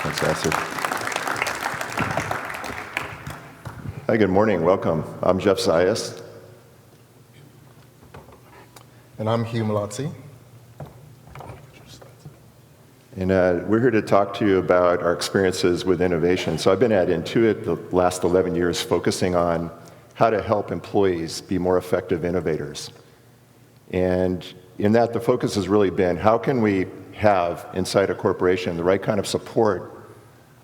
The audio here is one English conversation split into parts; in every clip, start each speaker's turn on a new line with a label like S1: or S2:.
S1: Fantastic. Hi, good morning. Welcome. I'm Jeff Zias.
S2: And I'm Hugh Molotsi.
S1: And we're here to talk to you about our experiences with innovation. So I've been at Intuit the last 11 years focusing on how to help employees be more effective innovators. And in that, the focus has really been how can we have inside a corporation the right kind of support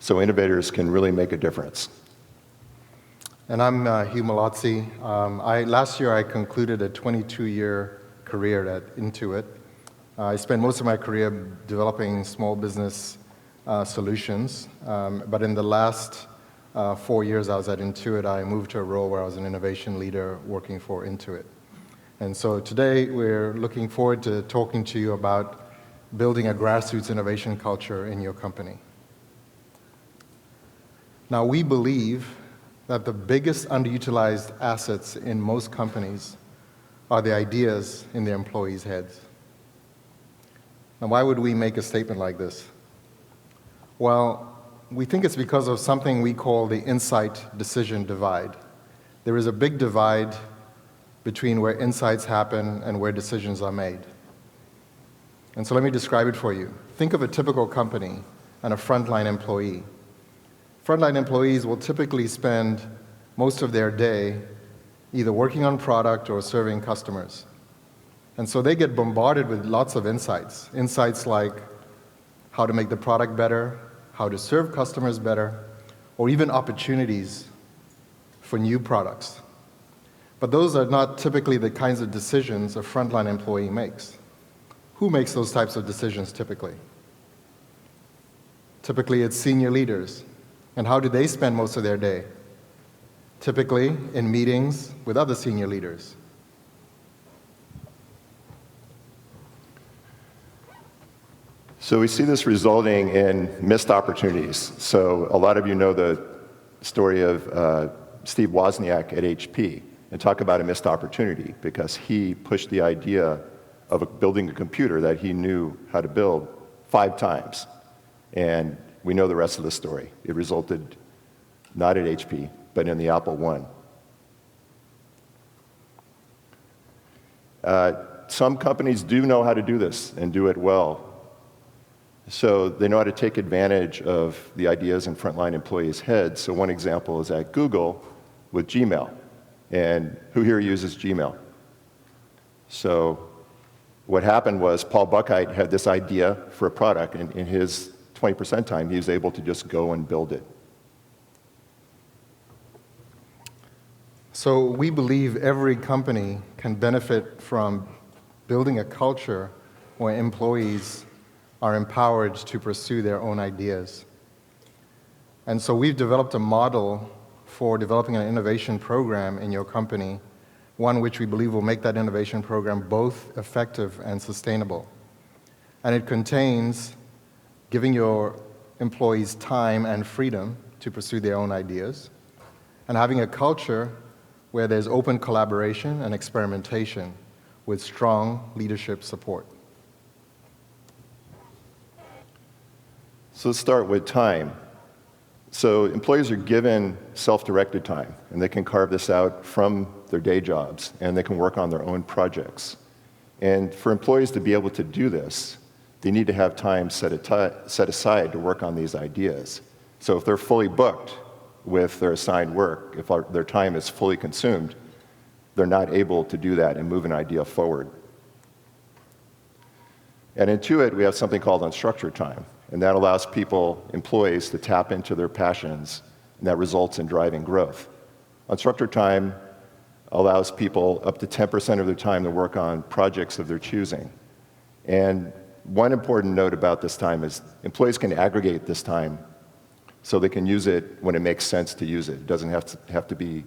S1: so innovators can really make a difference.
S2: And I'm Hugh Molotsi. Last year I concluded a 22-year career at Intuit. I spent most of my career developing small business solutions, but in the last 4 years I was at Intuit, I moved to a role where I was an innovation leader working for Intuit. And so today we're looking forward to talking to you about building a grassroots innovation culture in your company. Now, we believe that the biggest underutilized assets in most companies are the ideas in their employees' heads. Now, why would we make a statement like this? Well, we think it's because of something we call the insight-decision divide. There is a big divide between where insights happen and where decisions are made. And so let me describe it for you. Think of a typical company and a frontline employee. Frontline employees will typically spend most of their day either working on product or serving customers. And so they get bombarded with lots of insights. Insights like how to make the product better, how to serve customers better, or even opportunities for new products. But those are not typically the kinds of decisions a frontline employee makes. Who makes those types of decisions typically? Typically it's senior leaders. And how do they spend most of their day? Typically in meetings with other senior leaders.
S1: So we see this resulting in missed opportunities. So a lot of you know the story of Steve Wozniak at HP, and talk about a missed opportunity because he pushed the idea of building a computer that he knew how to build 5 times. And we know the rest of the story. It resulted not at HP, but in the Apple I. Some companies do know how to do this and do it well. So they know how to take advantage of the ideas in frontline employees' heads. So one example is at Google with Gmail. And who here uses Gmail? So what happened was Paul Buchheit had this idea for a product, and in his 20% time, he was able to just go and build it.
S2: So we believe every company can benefit from building a culture where employees are empowered to pursue their own ideas. And so we've developed a model for developing an innovation program in your company, one which we believe will make that innovation program both effective and sustainable. And it contains giving your employees time and freedom to pursue their own ideas, and having a culture where there's open collaboration and experimentation with strong leadership support.
S1: So let's start with time. So employees are given self-directed time, and they can carve this out from their day jobs, and they can work on their own projects. And for employees to be able to do this, they need to have time set aside to work on these ideas. So if they're fully booked with their assigned work, if their time is fully consumed, they're not able to do that and move an idea forward. At Intuit, we have something called unstructured time, and that allows employees to tap into their passions, and that results in driving growth. Unstructured time allows people up to 10% of their time to work on projects of their choosing. And one important note about this time is employees can aggregate this time so they can use it when it makes sense to use it. It doesn't have to be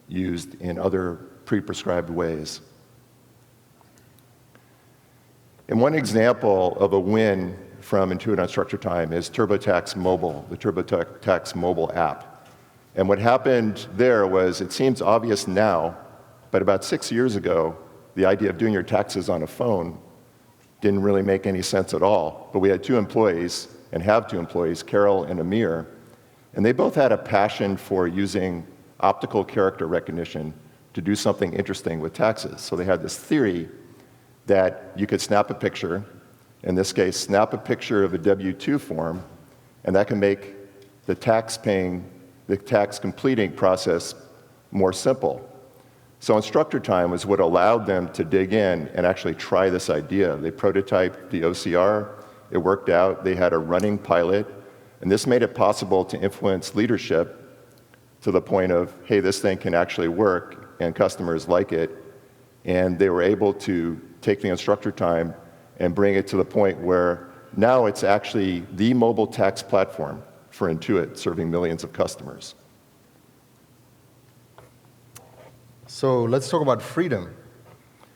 S1: used in other pre-prescribed ways. And one example of a win from Intuit Unstructured Time is TurboTax Mobile, the TurboTax Mobile app. And what happened there was, it seems obvious now, but about 6 years ago, the idea of doing your taxes on a phone didn't really make any sense at all. But we had 2 employees and have two employees, Carol and Amir, and they both had a passion for using optical character recognition to do something interesting with taxes. So they had this theory that you could snap a picture, in this case, snap a picture of a W-2 form, and that can make the tax completing process more simple. So Unstructured time was what allowed them to dig in and actually try this idea. They prototyped the OCR, it worked out, they had a running pilot, and this made it possible to influence leadership to the point of, hey, this thing can actually work, and customers like it. And they were able to take the Unstructured time and bring it to the point where now it's actually the mobile tax platform for Intuit, serving millions of customers.
S2: So let's talk about freedom.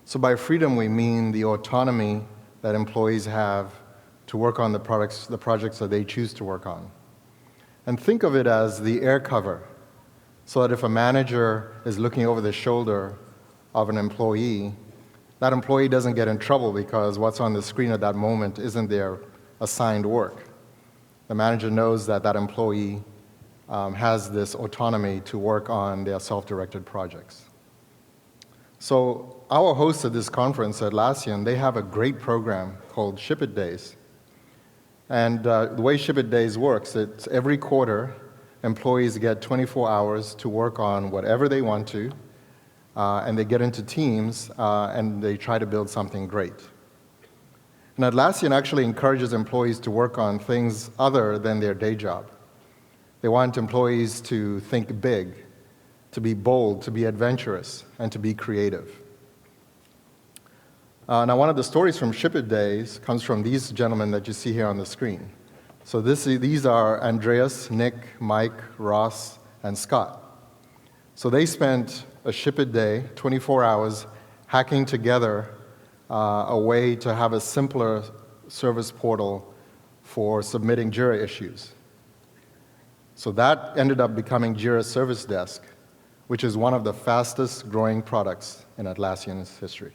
S2: So by freedom, we mean the autonomy that employees have to work on the projects that they choose to work on. And think of it as the air cover, so that if a manager is looking over the shoulder of an employee, that employee doesn't get in trouble because what's on the screen at that moment isn't their assigned work. The manager knows that that employee has this autonomy to work on their self-directed projects. So our hosts at this conference, Atlassian, they have a great program called Ship It Days. And the way Ship It Days works, it's every quarter, employees get 24 hours to work on whatever they want to, and they get into teams, and they try to build something great. And Atlassian actually encourages employees to work on things other than their day job. They want employees to think big, to be bold, to be adventurous, and to be creative. Now, one of the stories from Ship It Days comes from these gentlemen that you see here on the screen. So these are Andreas, Nick, Mike, Ross, and Scott. So they spent a Ship It Day, 24 hours, hacking together a way to have a simpler service portal for submitting Jira issues. So that ended up becoming Jira Service Desk, which is one of the fastest growing products in Atlassian's history.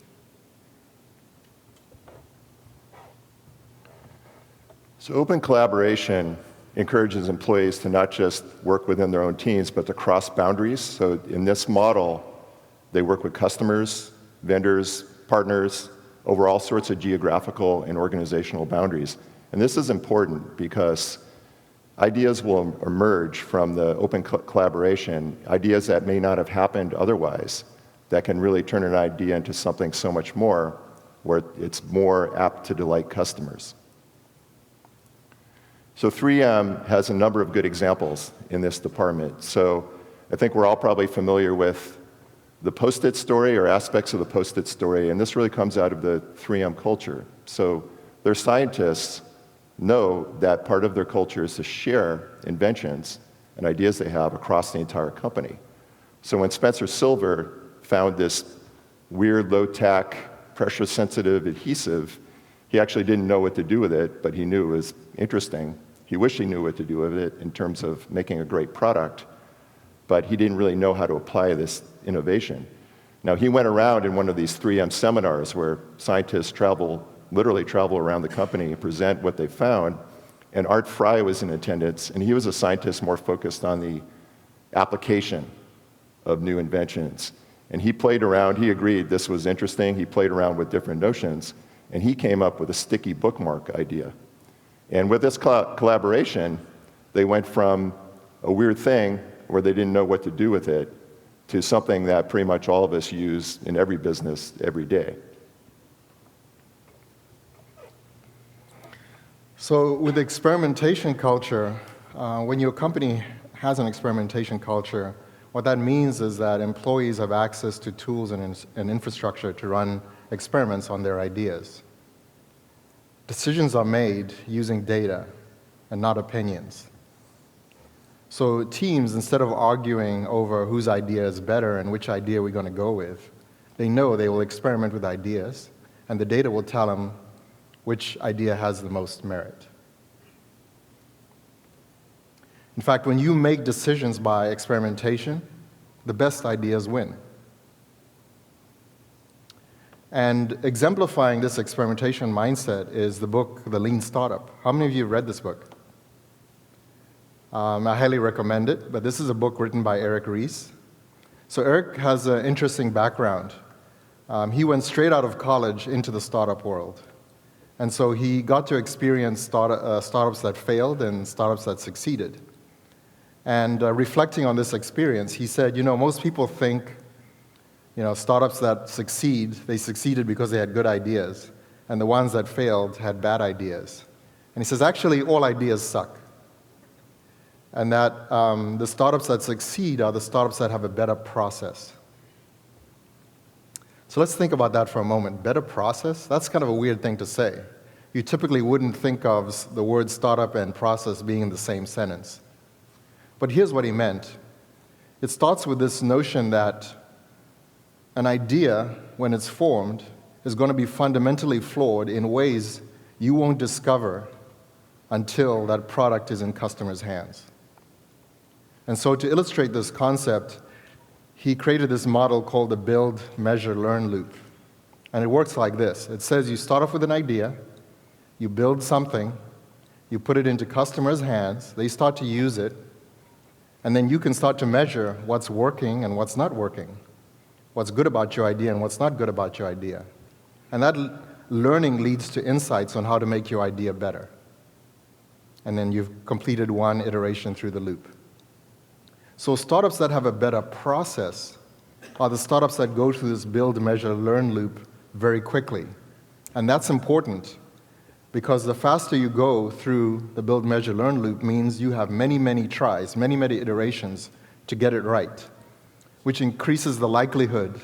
S1: So open collaboration encourages employees to not just work within their own teams, but to cross boundaries. So in this model, they work with customers, vendors, partners, over all sorts of geographical and organizational boundaries. And this is important because ideas will emerge from the open collaboration, ideas that may not have happened otherwise, that can really turn an idea into something so much more, where it's more apt to delight customers. So 3M has a number of good examples in this department. So I think we're all probably familiar with the Post-it story or aspects of the Post-it story, and this really comes out of the 3M culture. So their scientists know that part of their culture is to share inventions and ideas they have across the entire company. So when Spencer Silver found this weird, low-tack, pressure-sensitive adhesive, he actually didn't know what to do with it, but he knew it was interesting. He wished he knew what to do with it in terms of making a great product, but he didn't really know how to apply this innovation. Now, he went around in one of these 3M seminars where scientists literally travel around the company and present what they found, and Art Fry was in attendance, and he was a scientist more focused on the application of new inventions. And he played around, he agreed this was interesting, he played around with different notions, and he came up with a sticky bookmark idea. And with this collaboration, they went from a weird thing where they didn't know what to do with it to something that pretty much all of us use in every business every day.
S2: So with experimentation culture, when your company has an experimentation culture, what that means is that employees have access to tools and infrastructure to run experiments on their ideas. Decisions are made using data and not opinions. So teams, instead of arguing over whose idea is better and which idea we're going to go with, they know they will experiment with ideas, and the data will tell them which idea has the most merit. In fact, when you make decisions by experimentation, the best ideas win. And exemplifying this experimentation mindset is the book, The Lean Startup. How many of you have read this book? I highly recommend it, but this is a book written by Eric Ries. So Eric has an interesting background. He went straight out of college into the startup world. And so he got to experience startups that failed and startups that succeeded. And reflecting on this experience, he said, most people think, startups that succeed, they succeeded because they had good ideas, and the ones that failed had bad ideas. And he says, actually, all ideas suck. And that the startups that succeed are the startups that have a better process. So let's think about that for a moment. Better process? That's kind of a weird thing to say. You typically wouldn't think of the word startup and process being in the same sentence. But here's what he meant. It starts with this notion that an idea, when it's formed, is going to be fundamentally flawed in ways you won't discover until that product is in customers' hands. And so to illustrate this concept, he created this model called the build, measure, learn loop. And it works like this. It says you start off with an idea, you build something, you put it into customers' hands, they start to use it, and then you can start to measure what's working and what's not working, what's good about your idea and what's not good about your idea. And that learning leads to insights on how to make your idea better. And then you've completed one iteration through the loop. So startups that have a better process are the startups that go through this build, measure, learn loop very quickly. And that's important because the faster you go through the build, measure, learn loop means you have many, many tries, many, many iterations to get it right, which increases the likelihood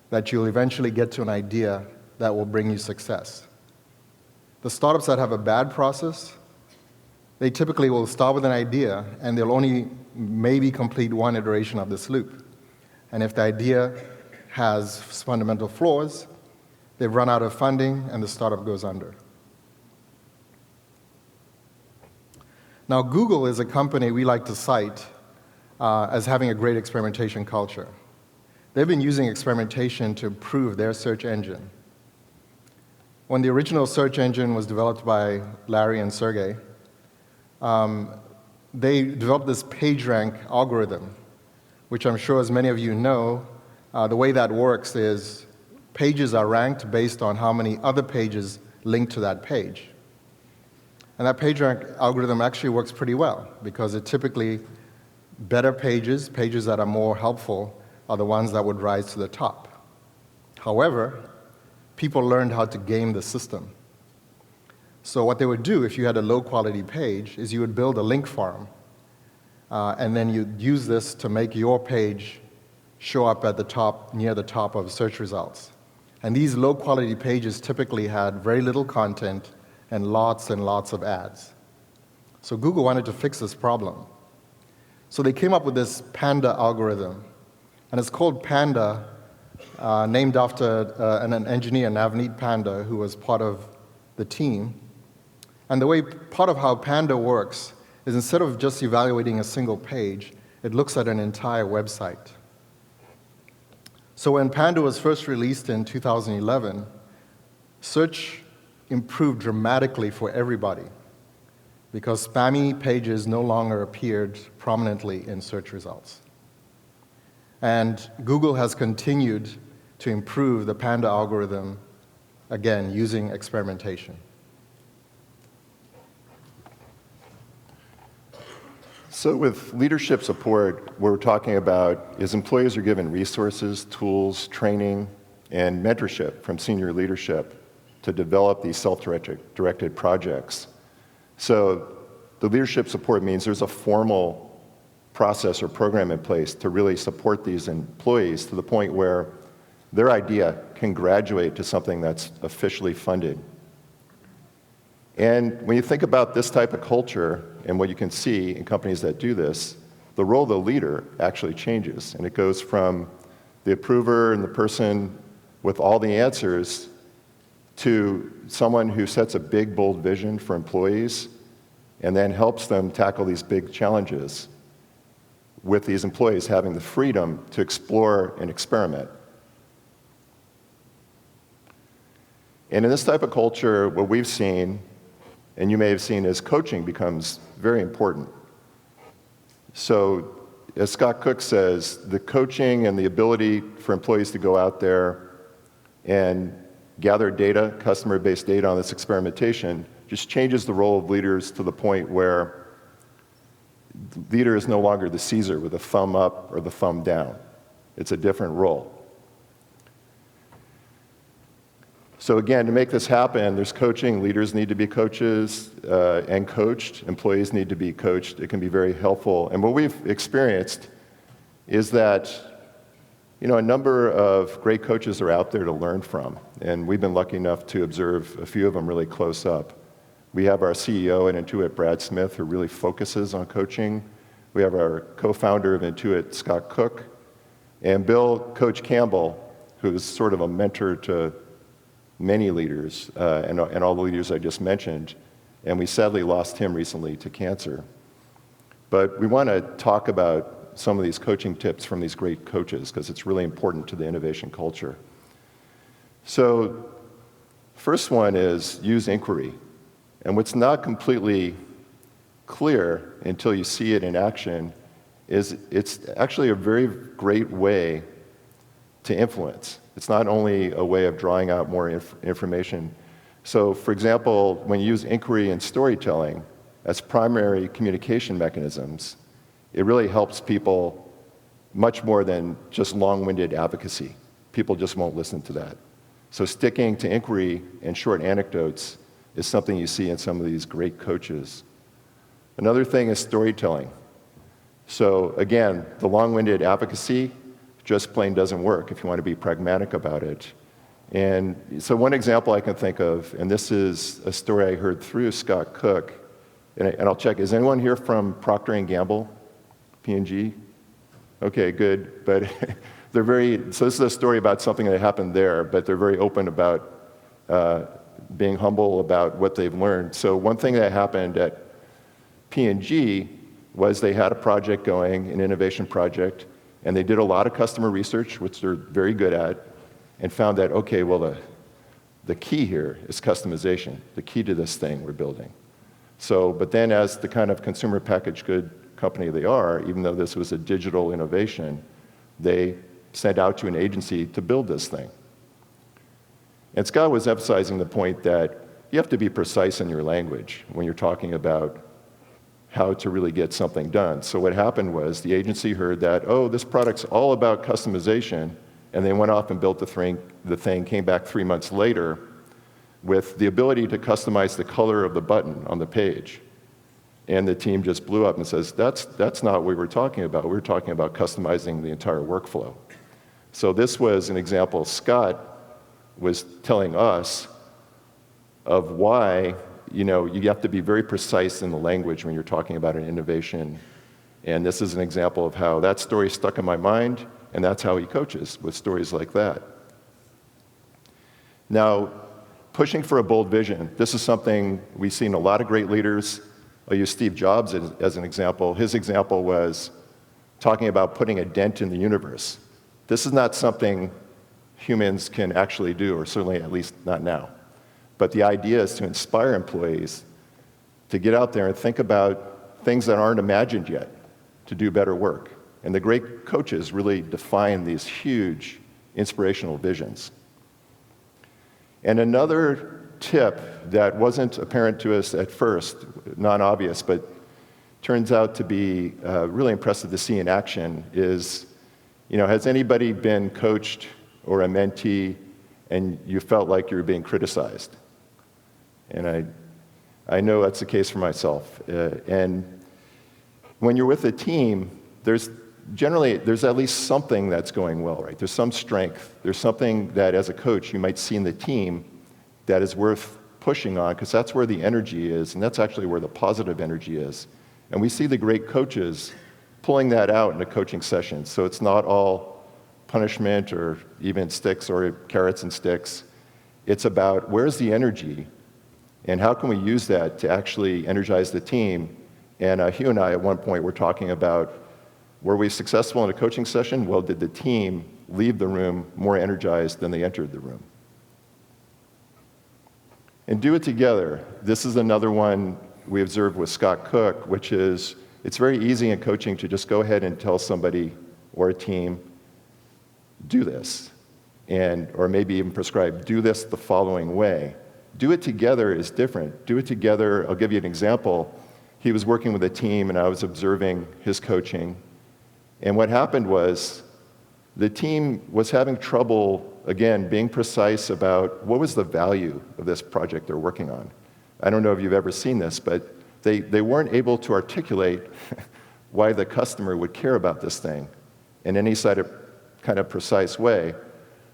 S2: that you'll eventually get to an idea that will bring you success. The startups that have a bad process, they typically will start with an idea, and they'll only maybe complete one iteration of this loop. And if the idea has fundamental flaws, they've run out of funding, and the startup goes under. Now, Google is a company we like to cite as having a great experimentation culture. They've been using experimentation to improve their search engine. When the original search engine was developed by Larry and Sergey, they developed this PageRank algorithm, which I'm sure as many of you know, the way that works is pages are ranked based on how many other pages link to that page. And that PageRank algorithm actually works pretty well because it typically, better pages, pages that are more helpful, are the ones that would rise to the top. However, people learned how to game the system. So what they would do if you had a low-quality page is you would build a link farm, and then you'd use this to make your page show up at the top, near the top of search results. And these low-quality pages typically had very little content and lots of ads. So Google wanted to fix this problem. So they came up with this Panda algorithm, and it's called Panda, named after an engineer, Navneet Panda, who was part of the team. And the way, part of how Panda works is instead of just evaluating a single page, it looks at an entire website. So when Panda was first released in 2011, search improved dramatically for everybody because spammy pages no longer appeared prominently in search results. And Google has continued to improve the Panda algorithm, again, using experimentation.
S1: So with leadership support, what we're talking about is employees are given resources, tools, training, and mentorship from senior leadership to develop these self-directed projects. So the leadership support means there's a formal process or program in place to really support these employees to the point where their idea can graduate to something that's officially funded. And when you think about this type of culture and what you can see in companies that do this, the role of the leader actually changes. And it goes from the approver and the person with all the answers to someone who sets a big, bold vision for employees and then helps them tackle these big challenges with these employees having the freedom to explore and experiment. And in this type of culture, what we've seen, and you may have seen, is coaching becomes very important. So, as Scott Cook says, the coaching and the ability for employees to go out there and gather data, customer-based data on this experimentation, just changes the role of leaders to the point where the leader is no longer the Caesar with a thumb up or the thumb down. It's a different role. So again, to make this happen, there's coaching. Leaders need to be coaches and coached. Employees need to be coached. It can be very helpful. And what we've experienced is that, you know, a number of great coaches are out there to learn from. And we've been lucky enough to observe a few of them really close up. We have our CEO at Intuit, Brad Smith, who really focuses on coaching. We have our co-founder of Intuit, Scott Cook, and Bill Coach Campbell, who's sort of a mentor to many leaders, and all the leaders I just mentioned, and we sadly lost him recently to cancer. But we want to talk about some of these coaching tips from these great coaches, because it's really important to the innovation culture. So, first one is use inquiry. And what's not completely clear until you see it in action is it's actually a very great way to influence. It's not only a way of drawing out more information. So, for example, when you use inquiry and storytelling as primary communication mechanisms, it really helps people much more than just long-winded advocacy. People just won't listen to that. So sticking to inquiry and short anecdotes is something you see in some of these great coaches. Another thing is storytelling. So again, the long-winded advocacy just plain doesn't work if you want to be pragmatic about it. And so one example I can think of, and this is a story I heard through Scott Cook, and I'll check, is anyone here from Procter & Gamble, P&G? Okay, good, but they're so this is a story about something that happened there, but they're very open about being humble about what they've learned. So one thing that happened at P&G was they had a project going, an innovation project, and they did a lot of customer research, which they're very good at, and found that, okay, well, the key here is customization, the key to this thing we're building. So, but then as the kind of consumer packaged good company they are, even though this was a digital innovation, they sent out to an agency to build this thing. And Scott was emphasizing the point that you have to be precise in your language when you're talking about how to really get something done. So what happened was the agency heard that, oh, this product's all about customization, and they went off and built the thing, came back 3 months later with the ability to customize the color of the button on the page. And the team just blew up and says, that's not what we were talking about. We were talking about customizing the entire workflow. So this was an example Scott was telling us of why, you know, you have to be very precise in the language when you're talking about an innovation. And this is an example of how that story stuck in my mind, and that's how he coaches, with stories like that. Now, pushing for a bold vision. This is something we've seen a lot of great leaders. I'll use Steve Jobs as an example. His example was talking about putting a dent in the universe. This is not something humans can actually do, or certainly at least not now. But the idea is to inspire employees to get out there and think about things that aren't imagined yet, to do better work. And the great coaches really define these huge inspirational visions. And another tip that wasn't apparent to us at first, non-obvious, but turns out to be really impressive to see in action is, you know, has anybody been coached or a mentee and you felt like you were being criticized? And I know that's the case for myself. And when you're with a team, there's at least something that's going well, right? There's some strength. There's something that as a coach you might see in the team that is worth pushing on, because that's where the energy is, and that's actually where the positive energy is. And we see the great coaches pulling that out in a coaching session. So it's not all punishment or even sticks or carrots and sticks. It's about where's the energy and how can we use that to actually energize the team. And Hugh and I at one point were talking about, were we successful in a coaching session? Well, did the team leave the room more energized than they entered the room? And do it together. This is another one we observed with Scott Cook, which is it's very easy in coaching to just go ahead and tell somebody or a team, do this, or maybe even prescribe, do this the following way. Do it together is different. Do it together, I'll give you an example. He was working with a team and I was observing his coaching. And what happened was the team was having trouble, again, being precise about what was the value of this project they're working on. I don't know if you've ever seen this, but they weren't able to articulate why the customer would care about this thing in any kind of precise way.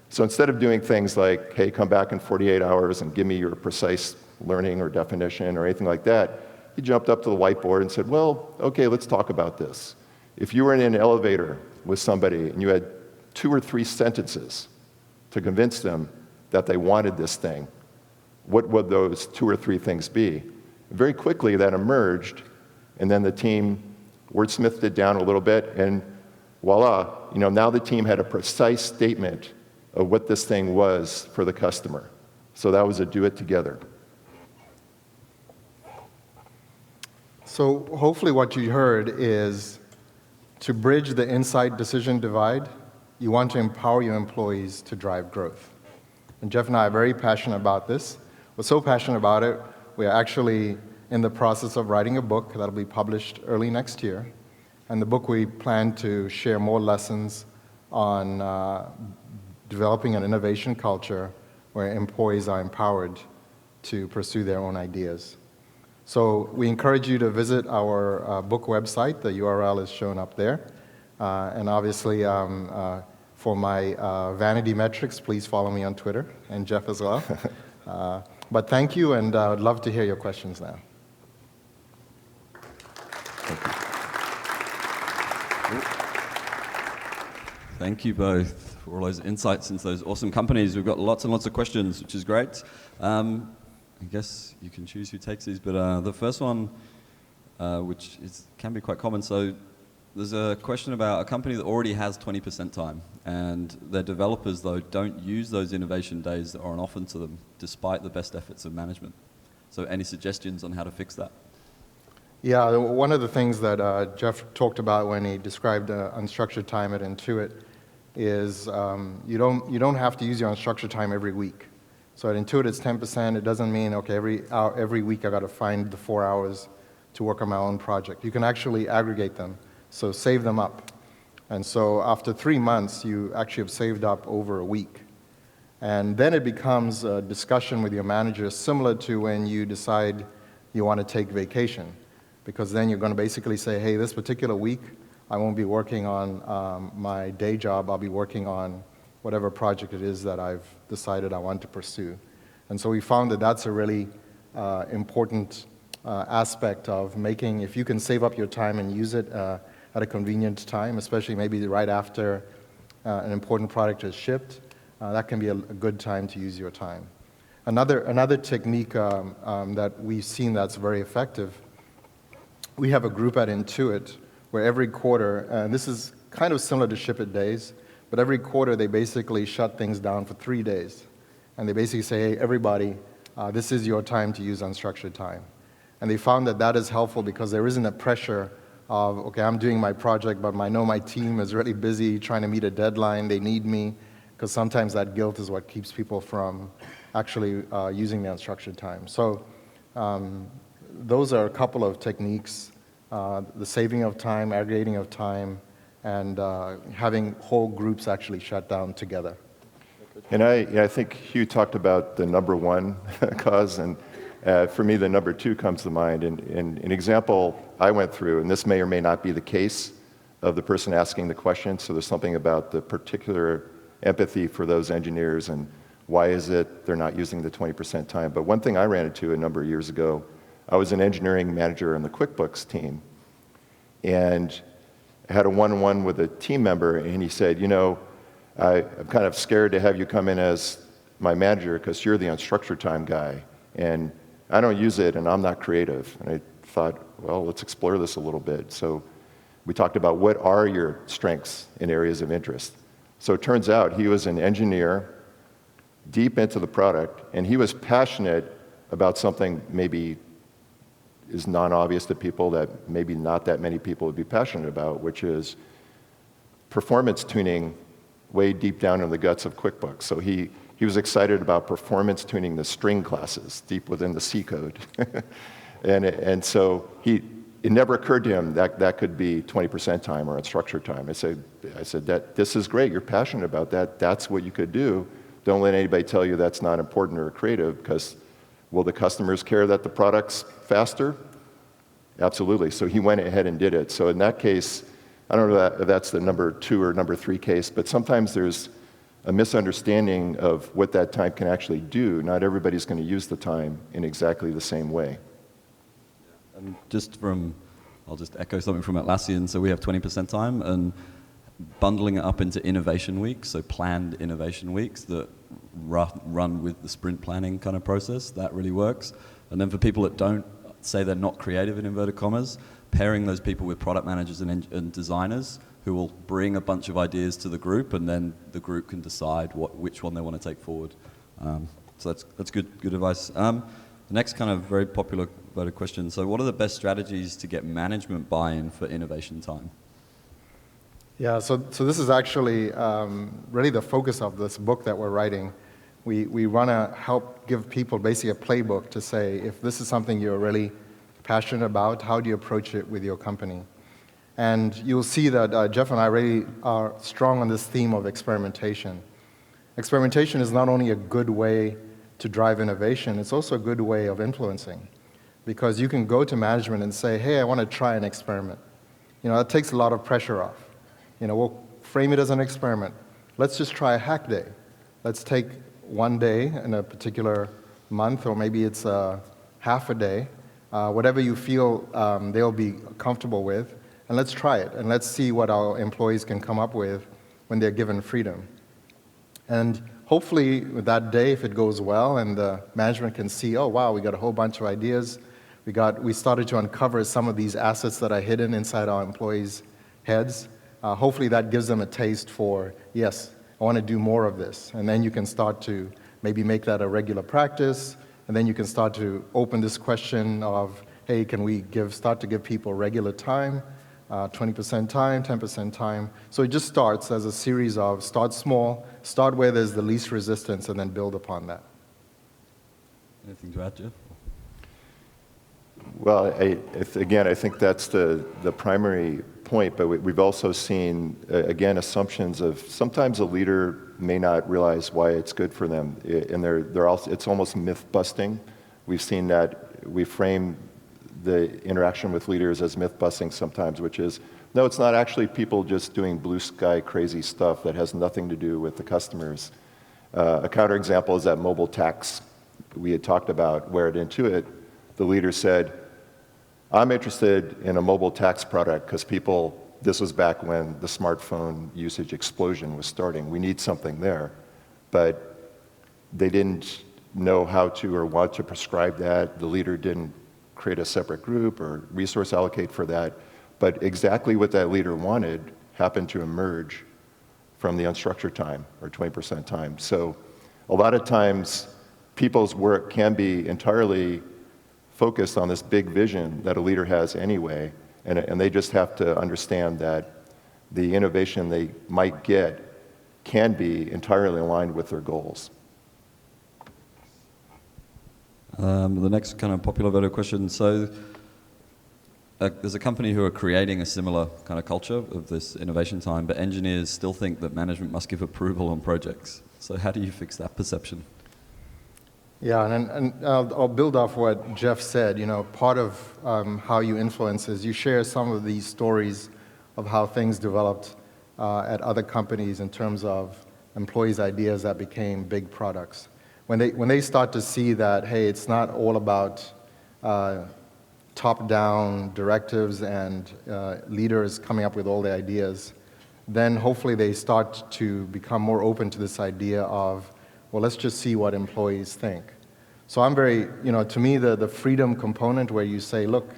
S1: So instead of doing things like, hey, come back in 48 hours and give me your precise learning or definition or anything like that, he jumped up to the whiteboard and said, well, okay, let's talk about this. If you were in an elevator with somebody and you had 2 or 3 sentences to convince them that they wanted this thing, what would those 2 or 3 things be? Very quickly that emerged, and then the team wordsmithed it down a little bit, and voila, now the team had a precise statement of what this thing was for the customer. So that was a do it together.
S2: So hopefully what you heard is to bridge the insight-decision divide, you want to empower your employees to drive growth. And Jeff and I are very passionate about this. We're so passionate about it, we are actually in the process of writing a book that'll be published early next year. And the book, we plan to share more lessons on developing an innovation culture where employees are empowered to pursue their own ideas. So we encourage you to visit our book website. The URL is shown up there. And obviously, for my vanity metrics, please follow me on Twitter, and Jeff as well. But thank you, and I'd love to hear your questions now.
S3: Thank you both for all those insights into those awesome companies. We've got lots and lots of questions, which is great. I guess you can choose who takes these, but the first one, which can be quite common, so there's a question about a company that already has 20% time, and their developers, though, don't use those innovation days that are on offer to them, despite the best efforts of management. So any suggestions on how to fix that?
S2: Yeah, one of the things that Jeff talked about when he described unstructured time at Intuit is you don't have to use your unstructured time every week. So at Intuit it's 10%. It doesn't mean, okay, every week I got to find the 4 hours to work on my own project. You can actually aggregate them, so save them up. And so after 3 months, you actually have saved up over a week. And then it becomes a discussion with your manager similar to when you decide you want to take vacation. Because then you're going to basically say, hey, this particular week, I won't be working on my day job. I'll be working on whatever project it is that I've decided I want to pursue. And so we found that that's a really important aspect of making, if you can save up your time and use it at a convenient time, especially maybe right after an important product is shipped, that can be a good time to use your time. Another technique that we've seen that's very effective, we have a group at Intuit where every quarter, and this is kind of similar to Ship It Days, but every quarter they basically shut things down for 3 days. And they basically say, hey, everybody, this is your time to use unstructured time. And they found that that is helpful because there isn't a pressure of, okay, I'm doing my project, but I know my team is really busy trying to meet a deadline, they need me, because sometimes that guilt is what keeps people from actually using the unstructured time. So those are a couple of techniques, the saving of time, aggregating of time, and having whole groups actually shut down together.
S1: And I think Hugh talked about the number one cause, and for me the number two comes to mind. And an example I went through, and this may or may not be the case of the person asking the question, so there's something about the particular empathy for those engineers and why is it they're not using the 20% time. But one thing I ran into a number of years ago, I was an engineering manager on the QuickBooks team, and I had a one-on-one with a team member, and he said, you know, I'm kind of scared to have you come in as my manager because you're the unstructured time guy, and I don't use it, and I'm not creative. And I thought, well, let's explore this a little bit. So we talked about what are your strengths and areas of interest. So it turns out he was an engineer, deep into the product, and he was passionate about something maybe is non-obvious to people that maybe not that many people would be passionate about, which is performance tuning way deep down in the guts of QuickBooks. So he was excited about performance tuning the string classes deep within the C code. and so it never occurred to him that that could be 20% time or unstructured time. I said that this is great, you're passionate about that, that's what you could do. Don't let anybody tell you that's not important or creative, because will the customers care that the product's faster? Absolutely. So he went ahead and did it. So in that case, I don't know if that's the number 2 or number 3 case, but sometimes there's a misunderstanding of what that time can actually do. Not everybody's going to use the time in exactly the same way.
S3: And I'll just echo something from Atlassian. So we have 20% time, and bundling it up into innovation weeks, so planned innovation weeks that run with the sprint planning kind of process, that really works. And then for people that don't say they're not creative in inverted commas, pairing those people with product managers and designers who will bring a bunch of ideas to the group, and then the group can decide which one they want to take forward. So that's good advice. The next kind of very popular voted question. So what are the best strategies to get management buy-in for innovation time?
S2: Yeah, so this is actually really the focus of this book that we're writing. We want to help give people basically a playbook to say, if this is something you're really passionate about, how do you approach it with your company? And you'll see that Jeff and I really are strong on this theme of experimentation. Experimentation is not only a good way to drive innovation, it's also a good way of influencing. Because you can go to management and say, hey, I want to try an experiment. That takes a lot of pressure off. We'll frame it as an experiment. Let's just try a hack day. Let's take one day in a particular month, or maybe it's half a day, whatever you feel they'll be comfortable with, and let's try it, and let's see what our employees can come up with when they're given freedom. And hopefully with that day, if it goes well and the management can see, oh wow, we got a whole bunch of ideas, we started to uncover some of these assets that are hidden inside our employees' heads. Hopefully that gives them a taste for, yes, I want to do more of this. And then you can start to maybe make that a regular practice, and then you can start to open this question of, hey, can we start to give people regular time, 20% time, 10% time. So it just starts as a series of start small, start where there's the least resistance, and then build upon that.
S3: Anything to add, Jeff?
S1: Well, again, I think that's the primary point, but we've also seen, again, assumptions of sometimes a leader may not realize why it's good for them, and it's almost myth-busting. We've seen that. We frame the interaction with leaders as myth-busting sometimes, which is, no, it's not actually people just doing blue-sky crazy stuff that has nothing to do with the customers. A counterexample is that mobile tax we had talked about, where at Intuit, the leader said, I'm interested in a mobile tax product because this was back when the smartphone usage explosion was starting. We need something there. But they didn't know how to or want to prescribe that. The leader didn't create a separate group or resource allocate for that. But exactly what that leader wanted happened to emerge from the unstructured time, or 20% time. So a lot of times, people's work can be entirely focused on this big vision that a leader has anyway, and they just have to understand that the innovation they might get can be entirely aligned with their goals.
S3: The next kind of popular voter question. So there's a company who are creating a similar kind of culture of this innovation time, but engineers still think that management must give approval on projects. So how do you fix that perception?
S2: Yeah, and I'll build off what Jeff said. Part of how you influence is you share some of these stories of how things developed at other companies in terms of employees' ideas that became big products. When they start to see that, hey, it's not all about top-down directives and leaders coming up with all the ideas, then hopefully they start to become more open to this idea of, well, let's just see what employees think. So I'm very, to me, the freedom component where you say, look,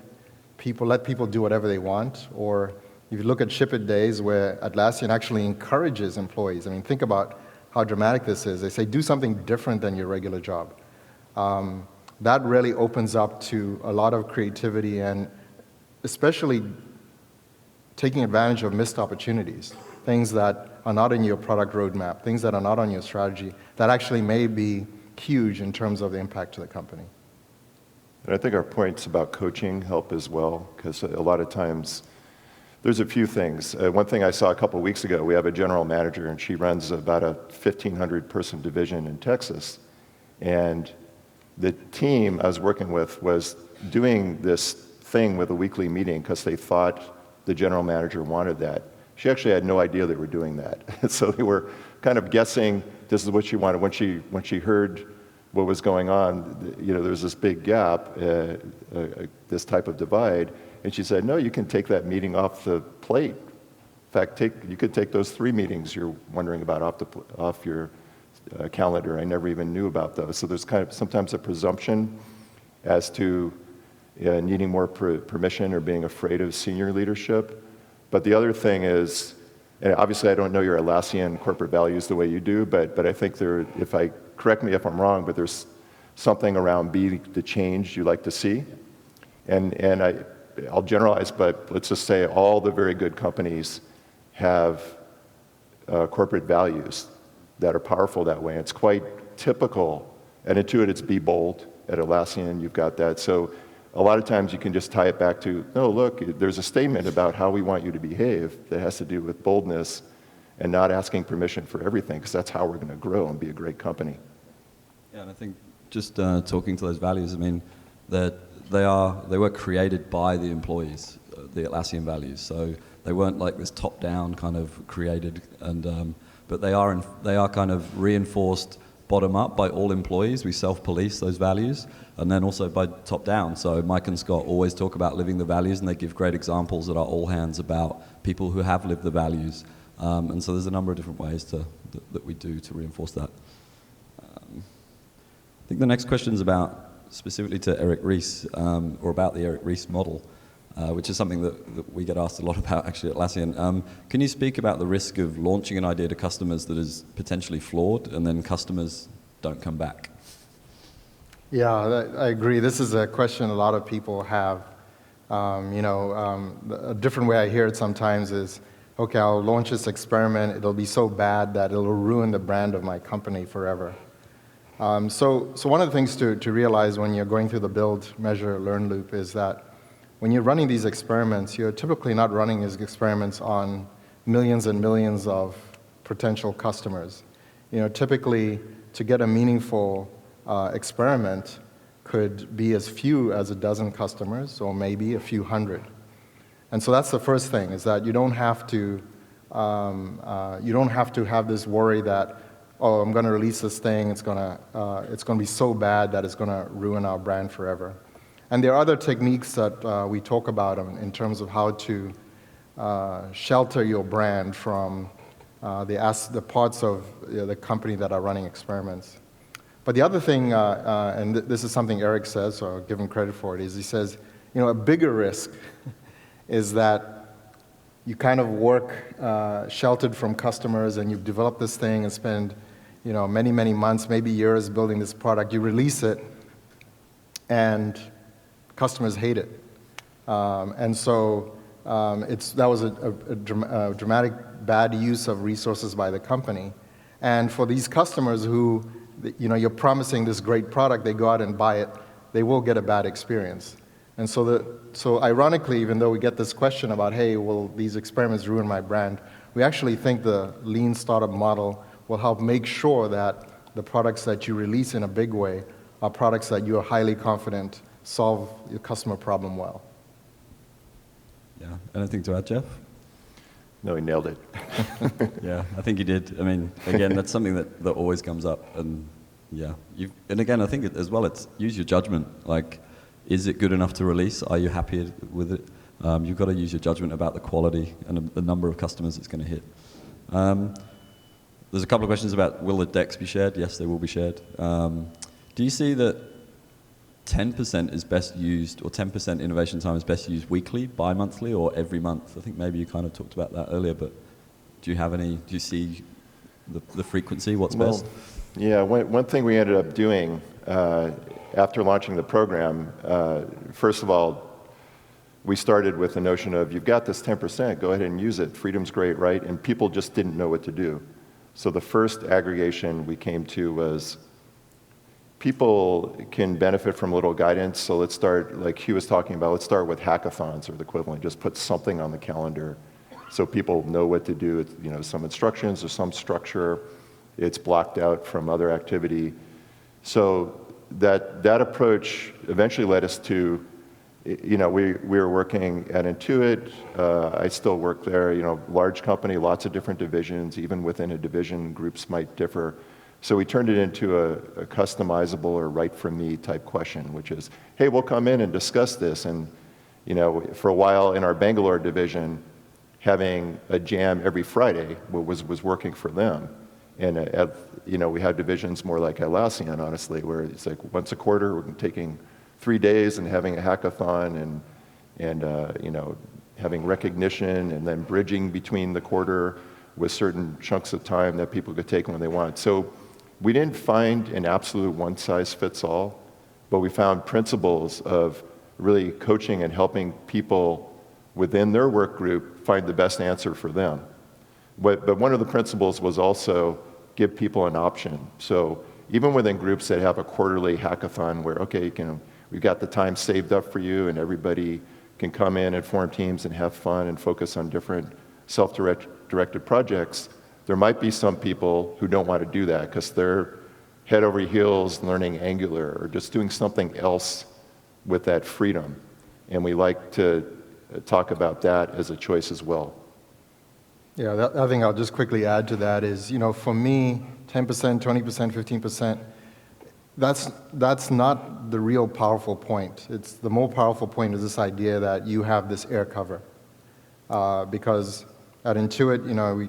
S2: let people do whatever they want, or if you look at Ship It Days where Atlassian actually encourages employees. I mean, think about how dramatic this is. They say, do something different than your regular job. that really opens up to a lot of creativity and especially taking advantage of missed opportunities, things that are not in your product roadmap, things that are not on your strategy, that actually may be huge in terms of the impact to the company.
S1: And I think our points about coaching help as well, because a lot of times there's a few things. One thing I saw a couple weeks ago, we have a general manager, and she runs about a 1,500-person division in Texas. And the team I was working with was doing this thing with a weekly meeting because they thought the general manager wanted that. She actually had no idea they were doing that. So they were kind of guessing this is what she wanted. When she heard what was going on, there was this big gap, this type of divide, and she said, no, you can take that meeting off the plate. In fact, you could take those 3 meetings you're wondering about off your calendar. I never even knew about those. So there's kind of sometimes a presumption as to needing more permission or being afraid of senior leadership. But the other thing is, and obviously I don't know your Atlassian corporate values the way you do, but I think correct me if I'm wrong, but there's something around be the change you like to see. And I'll generalize, but let's just say all the very good companies have corporate values that are powerful that way. It's quite typical. At Intuit, it's be bold. At Atlassian, you've got that. So a lot of times you can just tie it back to, no, look, there's a statement about how we want you to behave that has to do with boldness and not asking permission for everything, because that's how we're going to grow and be a great company.
S3: Yeah, and I think just talking to those values, I mean, that they were created by the employees, the Atlassian values. So they weren't like this top-down kind of created, but they are kind of reinforced bottom-up by all employees. We self-police those values, and then also by top-down. So Mike and Scott always talk about living the values, and they give great examples at our all hands about people who have lived the values. And so there's a number of different ways that we do to reinforce that. I think the next question is about specifically to Eric Ries, or about the Eric Ries model, which is something that we get asked a lot about actually at Atlassian. Can you speak about the risk of launching an idea to customers that is potentially flawed and then customers don't come back?
S2: Yeah, I agree. This is a question a lot of people have. A different way I hear it sometimes is, okay, I'll launch this experiment. It'll be so bad that it'll ruin the brand of my company forever. So one of the things to realize when you're going through the build, measure, learn loop is that when you're running these experiments, you're typically not running these experiments on millions and millions of potential customers. Typically, to get a meaningful experiment could be as few as a dozen customers, or maybe a few hundred. And so that's the first thing, is that you don't have to have this worry that, oh, I'm going to release this thing, it's going to be so bad that it's going to ruin our brand forever. And there are other techniques that we talk about in terms of how to shelter your brand from the parts of the company that are running experiments. But the other thing, and this is something Eric says, so I'll give him credit for it, is he says, a bigger risk is that you kind of work sheltered from customers, and you've developed this thing and spend many, many months, maybe years building this product. You release it, and customers hate it. And so that was a dramatic bad use of resources by the company. And for these customers who, you're promising this great product, they go out and buy it, they will get a bad experience. And so ironically, even though we get this question about, hey, will these experiments ruin my brand, we actually think the lean startup model will help make sure that the products that you release in a big way are products that you are highly confident solve your customer problem well.
S3: Yeah. Anything to add, Jeff?
S1: No, he nailed it.
S3: Yeah, I think he did. I mean, again, that's something that always comes up. And yeah, and again, I think as well, it's use your judgment. Like, is it good enough to release? Are you happy with it? You've got to use your judgment about the quality and the number of customers it's going to hit. There's a couple of questions about, will the decks be shared? Yes, they will be shared. Do you see that 10% is best used, or 10% innovation time is best used weekly, bi-monthly, or every month? I think maybe you kind of talked about that earlier, but do you see the frequency, what's best?
S1: Yeah, one thing we ended up doing after launching the program, first of all, we started with the notion of, you've got this 10%, go ahead and use it. Freedom's great, right? And people just didn't know what to do. So the first aggregation we came to was, people can benefit from a little guidance, so let's start, like Hugh was talking about, let's start with hackathons or the equivalent. Just put something on the calendar so people know what to do. It's, some instructions or some structure. It's blocked out from other activity. So that approach eventually led us to, we were working at Intuit. I still work there. Large company, lots of different divisions. Even within a division, groups might differ. So we turned it into a customizable or right for me type question, which is, hey, we'll come in and discuss this. And for a while in our Bangalore division, having a jam every Friday was working for them. And we had divisions more like Atlassian, honestly, where it's like once a quarter, we're taking 3 days and having a hackathon and having recognition and then bridging between the quarter with certain chunks of time that people could take when they want. So we didn't find an absolute one-size-fits-all, but we found principles of really coaching and helping people within their work group find the best answer for them. But one of the principles was also give people an option. So even within groups that have a quarterly hackathon where, okay, we've got the time saved up for you and everybody can come in and form teams and have fun and focus on different self-directed projects, there might be some people who don't want to do that because they're head over heels learning Angular or just doing something else with that freedom. And we like to talk about that as a choice as well.
S2: Yeah, the other thing I'll just quickly add to that is, for me, 10%, 20%, 15%, that's not the real powerful point. It's the more powerful point is this idea that you have this air cover. Because at Intuit,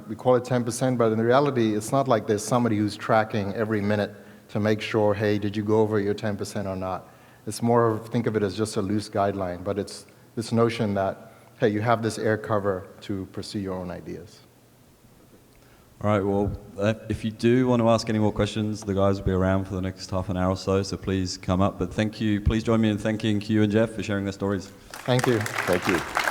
S2: we call it 10%, but in reality, it's not like there's somebody who's tracking every minute to make sure, hey, did you go over your 10% or not? It's more of, think of it as just a loose guideline, but it's this notion that, hey, you have this air cover to pursue your own ideas.
S3: All right, well, if you do want to ask any more questions, the guys will be around for the next half an hour or so please come up. But thank you. Please join me in thanking Hugh and Jeff for sharing their stories.
S2: Thank you.
S1: Thank you.